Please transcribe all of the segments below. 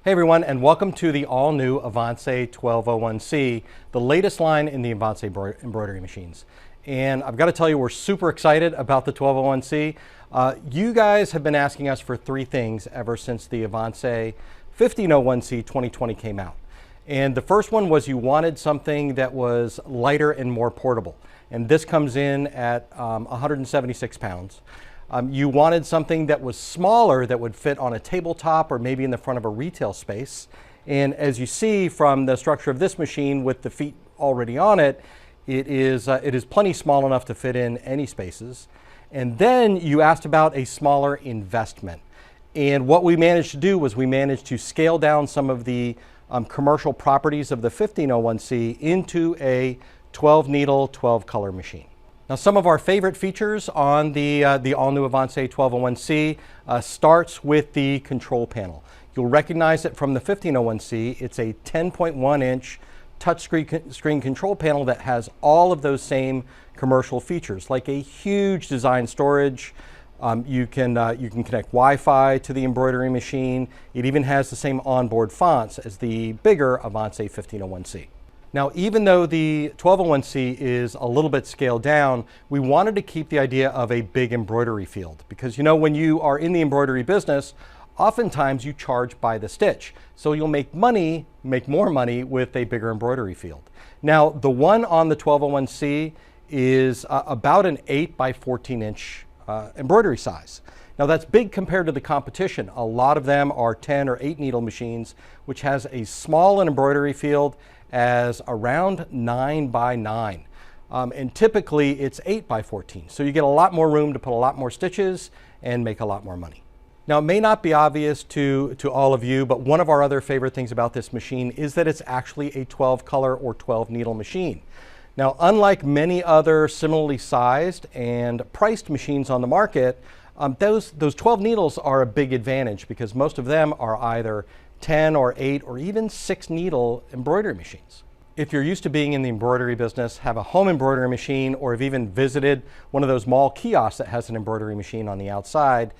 Hey everyone, and welcome to the all-new Avance 1201C, the latest line in the Avancé embroidery machines. And I've got to tell you, we're super excited about the 1201C. You guys have been asking us for three things ever since the Avance 1501C 2020 came out. And the first one was you wanted something that was lighter and more portable. And this comes in at 176 pounds. You wanted something that was smaller that would fit on a tabletop or maybe in the front of a retail space. And as you see from the structure of this machine with the feet already on it, it is plenty small enough to fit in any spaces. And then you asked about a smaller investment. And what we managed to do was we managed to scale down some of the commercial properties of the 1501C into a 12 needle, 12 color machine. Now, some of our favorite features on the all-new Avancé 1201C starts with the control panel. You'll recognize it from the 1501C. It's a 10.1-inch touchscreen control panel that has all of those same commercial features, like a huge design storage. You can connect Wi-Fi to the embroidery machine. It even has the same onboard fonts as the bigger Avancé 1501C. Now, even though the 1201C is a little bit scaled down, we wanted to keep the idea of a big embroidery field because, you know, when you are in the embroidery business, oftentimes you charge by the stitch. So you'll make more money with a bigger embroidery field. Now, the one on the 1201C is about an 8 by 14 inch embroidery size. Now, that's big compared to the competition. A lot of them are 10 or 8 needle machines, which has a small embroidery field as around 9 by 9. And typically it's 8 by 14. So you get a lot more room to put a lot more stitches and make a lot more money. Now, it may not be obvious to all of you, but one of our other favorite things about this machine is that it's actually a 12 color or 12 needle machine. Now, unlike many other similarly sized and priced machines on the market, those 12 needles are a big advantage because most of them are either 10 or 8 or even 6 needle embroidery machines. If you're used to being in the embroidery business, have a home embroidery machine, or have even visited one of those mall kiosks that has an embroidery machine on the outside,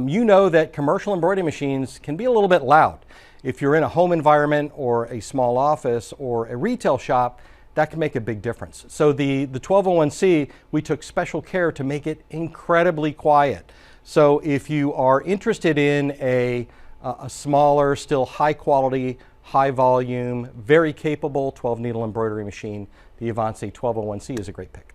you know that commercial embroidery machines can be a little bit loud. If you're in a home environment or a small office or a retail shop, that can make a big difference. So the 1201C, we took special care to make it incredibly quiet. So if you are interested in a smaller, still high quality, high volume, very capable 12 needle embroidery machine, the Avancé 1201C is a great pick.